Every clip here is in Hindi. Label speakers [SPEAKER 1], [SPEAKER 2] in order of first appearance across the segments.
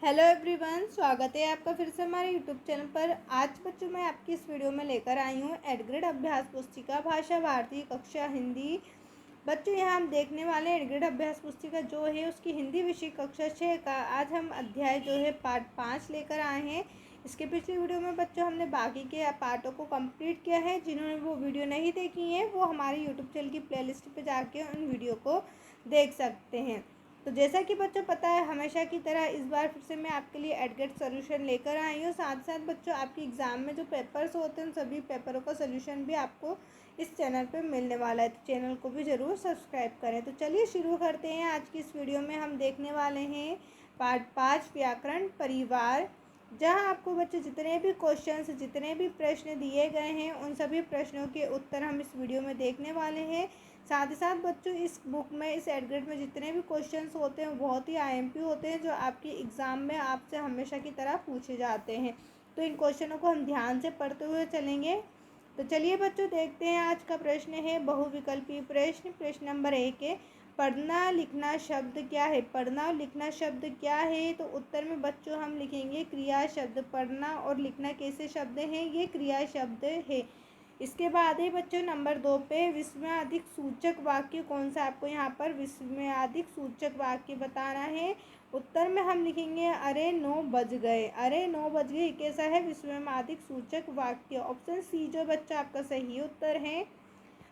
[SPEAKER 1] हेलो एवरीवन, स्वागत है आपका फिर से हमारे यूट्यूब चैनल पर। आज बच्चों मैं आपकी इस वीडियो में लेकर आई हूँ एडग्रेड अभ्यास पुस्तिका भाषा भारती कक्षा हिंदी। बच्चों यहाँ हम देखने वाले हैं एडग्रेड अभ्यास पुस्तिका जो है उसकी हिंदी विषय कक्षा 6 का आज हम अध्याय जो है पार्ट 5 लेकर आए हैं। इसके पिछली वीडियो में बच्चों हमने बाकी के पार्टों को कंप्लीट किया है। जिन्होंने वो वीडियो नहीं देखी है वो हमारे यूट्यूब चैनल की प्लेलिस्ट पे जाके उन वीडियो को देख सकते हैं। तो जैसा कि बच्चों पता है हमेशा की तरह इस बार फिर से मैं आपके लिए एडगेट सोल्यूशन लेकर आई हूँ। साथ साथ बच्चों आपके एग्ज़ाम में जो पेपर्स होते हैं उन सभी पेपरों का सोल्यूशन भी आपको इस चैनल पर मिलने वाला है, तो चैनल को भी ज़रूर सब्सक्राइब करें। तो चलिए शुरू करते हैं। आज की इस वीडियो में हम देखने वाले हैं पार्ट 5 व्याकरण परिवार, जहाँ आपको बच्चों जितने भी क्वेश्चंस जितने भी प्रश्न दिए गए हैं उन सभी प्रश्नों के उत्तर हम इस वीडियो में देखने वाले हैं। साथ ही साथ बच्चों इस बुक में इस एडग्रेड में जितने भी क्वेश्चंस होते हैं वो बहुत ही आईएमपी होते हैं जो आपके एग्ज़ाम में आपसे हमेशा की तरह पूछे जाते हैं। तो इन क्वेश्चनों को हम ध्यान से पढ़ते हुए चलेंगे। तो चलिए बच्चों देखते हैं। आज का प्रश्न है बहुविकल्पी प्रश्न। प्रश्न नंबर 1 है, पढ़ना लिखना शब्द क्या है। पढ़ना और लिखना शब्द क्या है, तो उत्तर में बच्चों हम लिखेंगे क्रिया शब्द। पढ़ना और लिखना कैसे शब्द हैं, ये क्रिया शब्द है। इसके बाद है बच्चों नंबर 2 पे विस्मयादिक सूचक वाक्य कौन सा, आपको यहाँ पर विस्मयादिक सूचक वाक्य बताना है। उत्तर में हम लिखेंगे अरे 9 बज गए। अरे 9 बज गए कैसा है विस्मयादिक सूचक वाक्य। ऑप्शन सी जो बच्चा आपका सही उत्तर है।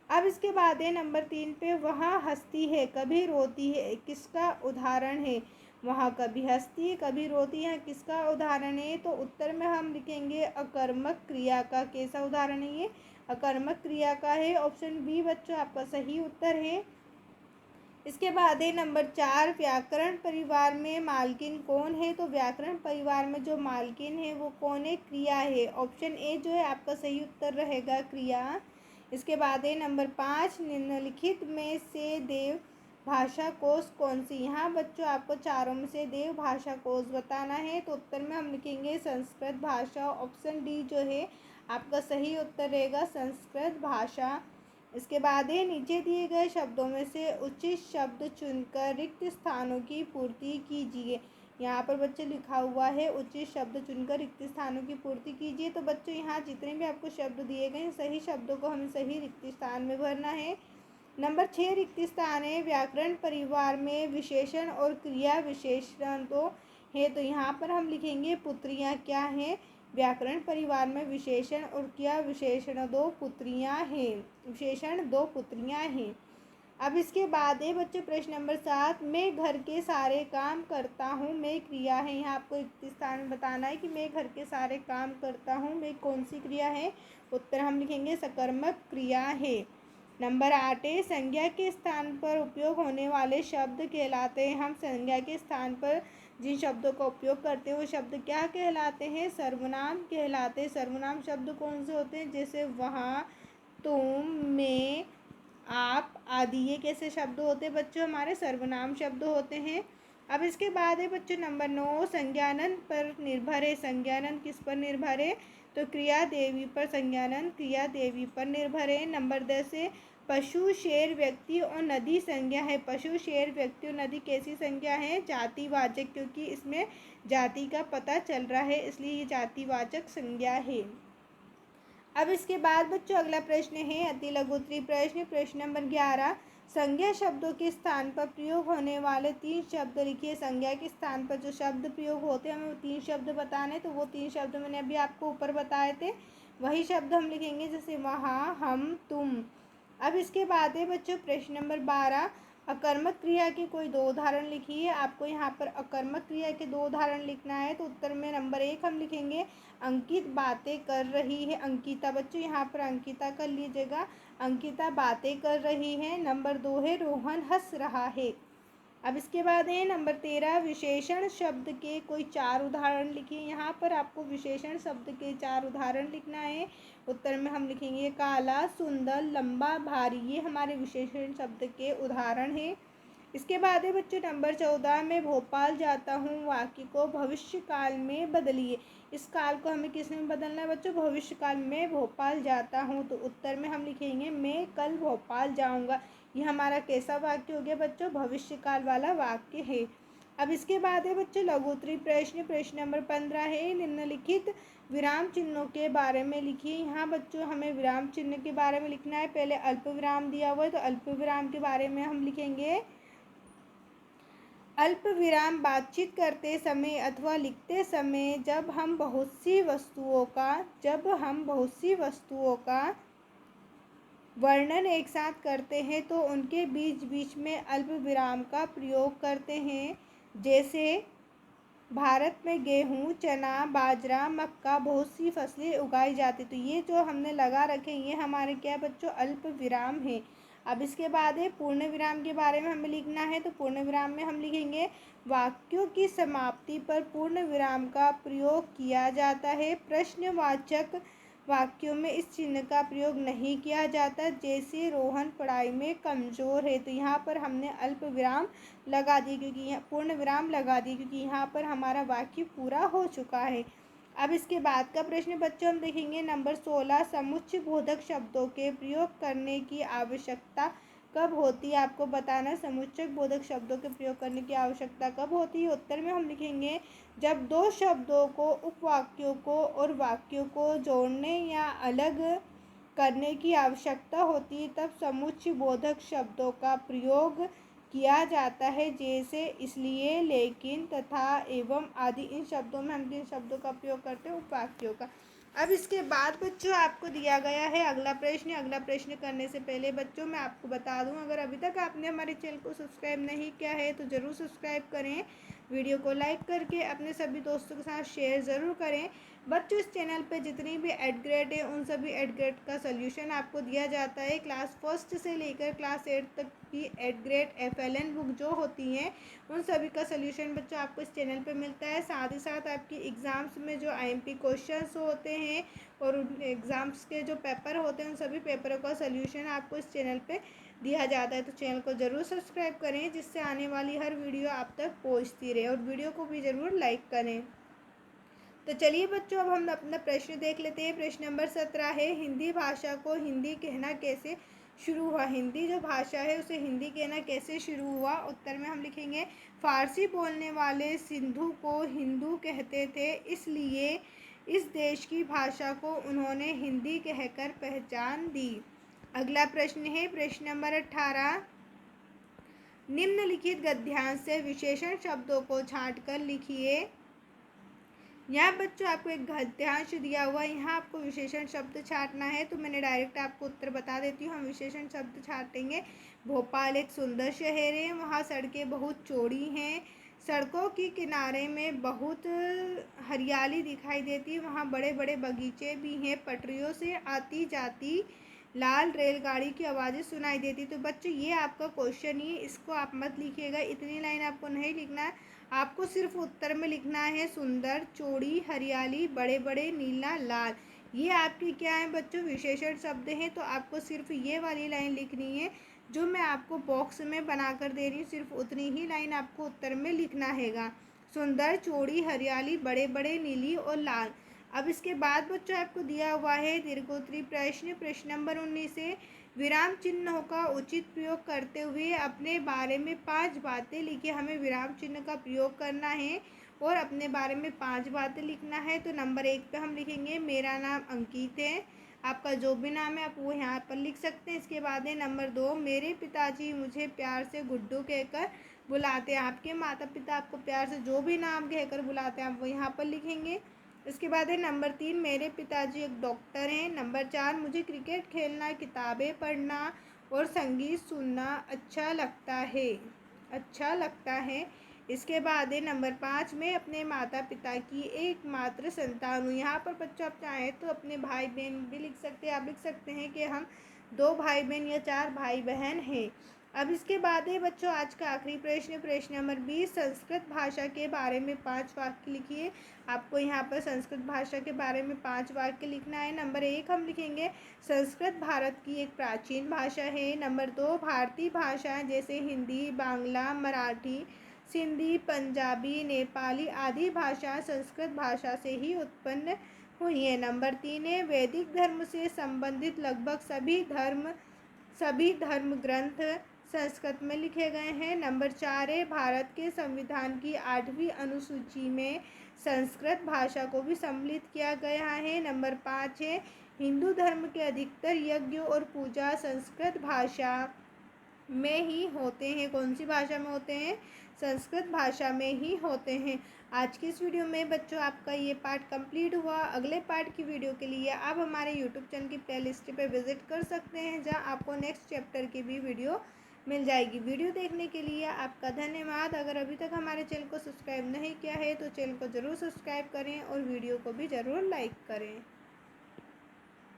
[SPEAKER 1] अब इसके बाद है नंबर 3 पे वहाँ हंसती है कभी रोती है किसका उदाहरण है। वहाँ कभी हंसती है कभी रोती है किसका उदाहरण है, तो उत्तर में हम लिखेंगे अकर्मक क्रिया का। कैसा उदाहरण है ये, अकर्मक क्रिया का है। ऑप्शन बी बच्चों आपका सही उत्तर है। इसके बाद है नंबर 4, व्याकरण परिवार में मालकिन कौन है। तो व्याकरण परिवार में जो मालकिन है वो कौन है, क्रिया है। ऑप्शन ए जो है आपका सही उत्तर रहेगा क्रिया। इसके बाद है नंबर 5, निम्नलिखित में से देव भाषा कोश कौन सी। यहाँ बच्चों आपको चारों में से देव भाषा कोश बताना है, तो उत्तर में हम लिखेंगे संस्कृत भाषा। ऑप्शन डी जो है आपका सही उत्तर रहेगा संस्कृत भाषा। इसके बाद है नीचे दिए गए शब्दों में से उचित शब्द चुनकर रिक्त स्थानों की पूर्ति कीजिए। यहाँ पर बच्चे लिखा हुआ है उचित शब्द चुनकर रिक्त स्थानों की पूर्ति कीजिए। तो बच्चों यहाँ जितने भी आपको शब्द दिए गए सही शब्दों को हमें सही रिक्त स्थान में भरना है। नंबर 6 रिक्त स्थान है व्याकरण परिवार में विशेषण और क्रिया विशेषण तो है, तो यहाँ पर हम लिखेंगे पुत्रियाँ क्या हैं। व्याकरण परिवार में विशेषण और क्रिया विशेषण 2 पुत्रियाँ हैं। विशेषण 2 पुत्रियाँ हैं। अब इसके बाद है बच्चे प्रश्न नंबर 7, मैं घर के सारे काम करता हूँ मैं क्रिया है। यहाँ आपको एक स्थान में बताना है कि मैं घर के सारे काम करता हूँ मैं कौन सी क्रिया है। उत्तर हम लिखेंगे सकर्मक क्रिया है। नंबर 8 है संज्ञा के स्थान पर उपयोग होने वाले शब्द कहलाते हैं। हम संज्ञा के स्थान पर जिन शब्दों का उपयोग करते हैं वो शब्द क्या कहलाते हैं, सर्वनाम कहलाते हैं। सर्वनाम शब्द कौन से होते हैं, जैसे वहाँ, तुम, मैं, आप आदि, ये कैसे शब्द होते हैं बच्चों, हमारे सर्वनाम शब्द होते हैं। अब इसके बाद है बच्चों नंबर 9, संज्ञानंद पर निर्भर है। संज्ञानंद किस पर निर्भर है, तो क्रिया देवी पर। संज्ञानंद क्रिया देवी पर निर्भर है। नंबर 10 है पशु शेर व्यक्ति और नदी संज्ञा है। पशु शेर व्यक्ति और नदी कैसी संज्ञा है, जातिवाचक, क्योंकि इसमें जाति का पता चल रहा है इसलिए ये जातिवाचक संज्ञा है। अब इसके बाद बच्चों अगला प्रश्न है अति लघुत्तरी प्रश्न। प्रश्न नंबर 11, संज्ञा शब्दों के स्थान पर प्रयोग होने वाले 3 शब्द लिखिए। संज्ञा के स्थान पर जो शब्द प्रयोग होते हैं हमें वो 3 शब्द बताने, तो वो 3 शब्द मैंने अभी आपको ऊपर बताए थे, वही शब्द हम लिखेंगे, जैसे वहाँ, हम, तुम। अब इसके बाद है बच्चों प्रश्न नंबर 12, अकर्मक क्रिया के कोई 2 उदाहरण लिखिए। आपको यहाँ पर अकर्मक क्रिया के 2 उदाहरण लिखना है, तो उत्तर में नंबर 1 हम लिखेंगे अंकित बातें कर रही है। अंकिता, बच्चों यहाँ पर अंकिता कर लीजिएगा, अंकिता बातें कर रही है। नंबर 2 है रोहन हंस रहा है। अब इसके बाद है नंबर 13, विशेषण शब्द के कोई 4 उदाहरण लिखिए। यहाँ पर आपको विशेषण शब्द के 4 उदाहरण लिखना है। उत्तर में हम लिखेंगे काला, सुंदर, लंबा, भारी, ये हमारे विशेषण शब्द के उदाहरण हैं। इसके बाद है बच्चों नंबर 14, मैं भोपाल जाता हूँ वाक्य को भविष्य काल में बदलिए। इस काल को हमें किस में बदलना है बच्चों, भविष्य काल में भोपाल जाता हूँ, तो उत्तर में हम लिखेंगे मैं कल भोपाल जाऊँगा। ये हमारा कैसा वाक्य हो गया बच्चों, भविष्य काल वाला वाक्य है। अब इसके बाद है बच्चों लघु उत्तरीय प्रश्न। प्रश्न नंबर 15 है, निम्नलिखित विराम चिन्हों के बारे में लिखिए। यहाँ बच्चों हमें विराम चिन्ह के बारे में लिखना है। पहले अल्प विराम दिया हुआ है तो अल्प विराम के बारे में हम लिखेंगे। अल्प विराम बातचीत करते समय अथवा लिखते समय जब हम बहुत सी वस्तुओं का वर्णन एक साथ करते हैं तो उनके बीच बीच में अल्प विराम का प्रयोग करते हैं। जैसे भारत में गेहूँ, चना, बाजरा, मक्का बहुत सी फसलें उगाई जाती। तो ये जो हमने लगा रखे ये हमारे क्या बच्चों अल्प विराम है। अब इसके बाद है पूर्ण विराम के बारे में हमें लिखना है। तो पूर्ण विराम में हम लिखेंगे वाक्यों की समाप्ति पर पूर्ण विराम का प्रयोग किया जाता है। प्रश्नवाचक वाक्यों में इस चिन्ह का प्रयोग नहीं किया जाता। जैसे रोहन पढ़ाई में कमज़ोर है, तो यहाँ पर हमने अल्प विराम लगा दी क्योंकि यहाँ पूर्ण विराम लगा दी क्योंकि यहाँ पर हमारा वाक्य पूरा हो चुका है। अब इसके बाद का प्रश्न बच्चों हम देखेंगे नंबर 16, समुच्चय बोधक शब्दों के प्रयोग करने की आवश्यकता कब होती है। आपको बताना समुच्चय बोधक शब्दों के प्रयोग करने की आवश्यकता कब होती है। उत्तर में हम लिखेंगे जब दो शब्दों को, उपवाक्यों को और वाक्यों को जोड़ने या अलग करने की आवश्यकता होती है तब समुच्चय बोधक शब्दों का प्रयोग किया जाता है। जैसे इसलिए, लेकिन, तथा, एवं आदि। इन शब्दों में हम किन शब्दों का प्रयोग करते हैं, उपवाक्यों का। अब इसके बाद बच्चों आपको दिया गया है अगला प्रश्न। अगला प्रश्न करने से पहले बच्चों मैं आपको बता दूं, अगर अभी तक आपने हमारे चैनल को सब्सक्राइब नहीं किया है तो ज़रूर सब्सक्राइब करें। वीडियो को लाइक करके अपने सभी दोस्तों के साथ शेयर ज़रूर करें। बच्चों इस चैनल पे जितनी भी एड ग्रेड है उन सभी एड ग्रेड का सोल्यूशन आपको दिया जाता है। क्लास फर्स्ट से लेकर क्लास 8 तक की एड ग्रेड FLN बुक जो होती हैं उन सभी का सोल्यूशन बच्चों आपको इस चैनल पे मिलता है। साथ ही साथ आपकी एग्ज़ाम्स में जो IMP क्वेश्चंस होते हैं और उन एग्ज़ाम्स के जो पेपर होते हैं उन सभी पेपरों का सोल्यूशन आपको इस चैनल पे दिया जाता है। तो चैनल को ज़रूर सब्सक्राइब करें जिससे आने वाली हर वीडियो आप तक पहुंचती रहे, और वीडियो को भी ज़रूर लाइक करें। तो चलिए बच्चों अब हम अपना प्रश्न देख लेते हैं। प्रश्न नंबर 17 है, हिंदी भाषा को हिंदी कहना कैसे शुरू हुआ। हिंदी जो भाषा है उसे हिंदी कहना कैसे शुरू हुआ। उत्तर में हम लिखेंगे फारसी बोलने वाले सिंधु को हिंदू कहते थे, इसलिए इस देश की भाषा को उन्होंने हिंदी कहकर पहचान दी। अगला प्रश्न है प्रश्न नंबर 18, निम्नलिखित गद्यांश से विशेषण शब्दों को छांटकर लिखिए। यहाँ बच्चों आपको एक गद्यांश दिया हुआ है, यहाँ आपको विशेषण शब्द छांटना है। तो मैंने डायरेक्ट आपको उत्तर बता देती हूँ। हम विशेषण शब्द छांटेंगे। भोपाल एक सुंदर शहर है, वहाँ सड़कें बहुत चौड़ी हैं, सड़कों के किनारे में बहुत हरियाली दिखाई देती है, वहाँ बड़े बड़े बगीचे भी हैं, पटरियों से आती जाती लाल रेलगाड़ी की आवाज़ें सुनाई देती। तो बच्चों ये आपका क्वेश्चन ही, इसको आप मत लिखिएगा, इतनी लाइन आपको नहीं लिखना है। आपको सिर्फ उत्तर में लिखना है सुंदर, चौड़ी, हरियाली, बड़े बड़े, नीला, लाल। ये आपकी क्या है बच्चों विशेषण शब्द हैं। तो आपको सिर्फ ये वाली लाइन लिखनी है जो मैं आपको बॉक्स में बना कर दे रही हूँ, सिर्फ उतनी ही लाइन आपको उत्तर में लिखना हैगा। सुंदर, चौड़ी, हरियाली, बड़े बड़े, नीली और लाल। अब इसके बाद बच्चों आपको दिया हुआ है दीर्घोत्तरीय प्रश्न। प्रश्न नंबर 19 है, विराम चिन्हों का उचित प्रयोग करते हुए अपने बारे में 5 बातें लिखिए। हमें विराम चिन्ह का प्रयोग करना है और अपने बारे में 5 बातें लिखना है। तो नंबर 1 पे हम लिखेंगे मेरा नाम अंकित है। आपका जो भी नाम है आप वो यहाँ पर लिख सकते हैं। इसके बाद है नंबर 2, मेरे पिताजी मुझे प्यार से गुड्डू कहकर बुलाते हैं। आपके माता पिता आपको प्यार से जो भी नाम कहकर बुलाते हैं आप वो यहाँ पर लिखेंगे। इसके बाद है नंबर 3, मेरे पिताजी एक डॉक्टर हैं। नंबर 4, मुझे क्रिकेट खेलना, किताबें पढ़ना और संगीत सुनना अच्छा लगता है। इसके बाद है नंबर 5, मैं अपने माता पिता की एकमात्र संतान हूँ। यहाँ पर बच्चों आप चाहें तो अपने भाई बहन भी लिख सकते हैं। आप लिख सकते हैं कि हम 2 भाई बहन या 4 भाई बहन हैं। अब इसके बाद है बच्चों आज का आखिरी प्रश्न, प्रश्न नंबर 20, संस्कृत भाषा के बारे में 5 वाक्य लिखिए। आपको यहाँ पर संस्कृत भाषा के बारे में 5 वाक्य लिखना है। नंबर 1 हम लिखेंगे संस्कृत भारत की एक प्राचीन भाषा है। नंबर 2, भारतीय भाषाएं जैसे हिंदी, बांग्ला, मराठी, सिंधी, पंजाबी, नेपाली आदि भाषाएं संस्कृत भाषा से ही उत्पन्न हुई हैं। नंबर 3 है वैदिक धर्म से संबंधित लगभग सभी धर्म ग्रंथ संस्कृत में लिखे गए हैं। नंबर 4 है भारत के संविधान की 8वीं अनुसूची में संस्कृत भाषा को भी सम्मिलित किया गया है। नंबर 5 है हिंदू धर्म के अधिकतर यज्ञ और पूजा संस्कृत भाषा में ही होते हैं। कौन सी भाषा में होते हैं? संस्कृत भाषा में ही होते हैं। आज की इस वीडियो में बच्चों आपका ये पार्ट कंप्लीट हुआ। अगले पार्ट की वीडियो के लिए आप हमारे यूट्यूब चैनल की प्लेलिस्ट पे विजिट कर सकते हैं, जहां आपको नेक्स्ट चैप्टर की भी वीडियो मिल जाएगी। वीडियो देखने के लिए आपका धन्यवाद। अगर अभी तक हमारे चैनल को सब्सक्राइब नहीं किया है तो चैनल को ज़रूर सब्सक्राइब करें और वीडियो को भी ज़रूर लाइक करें।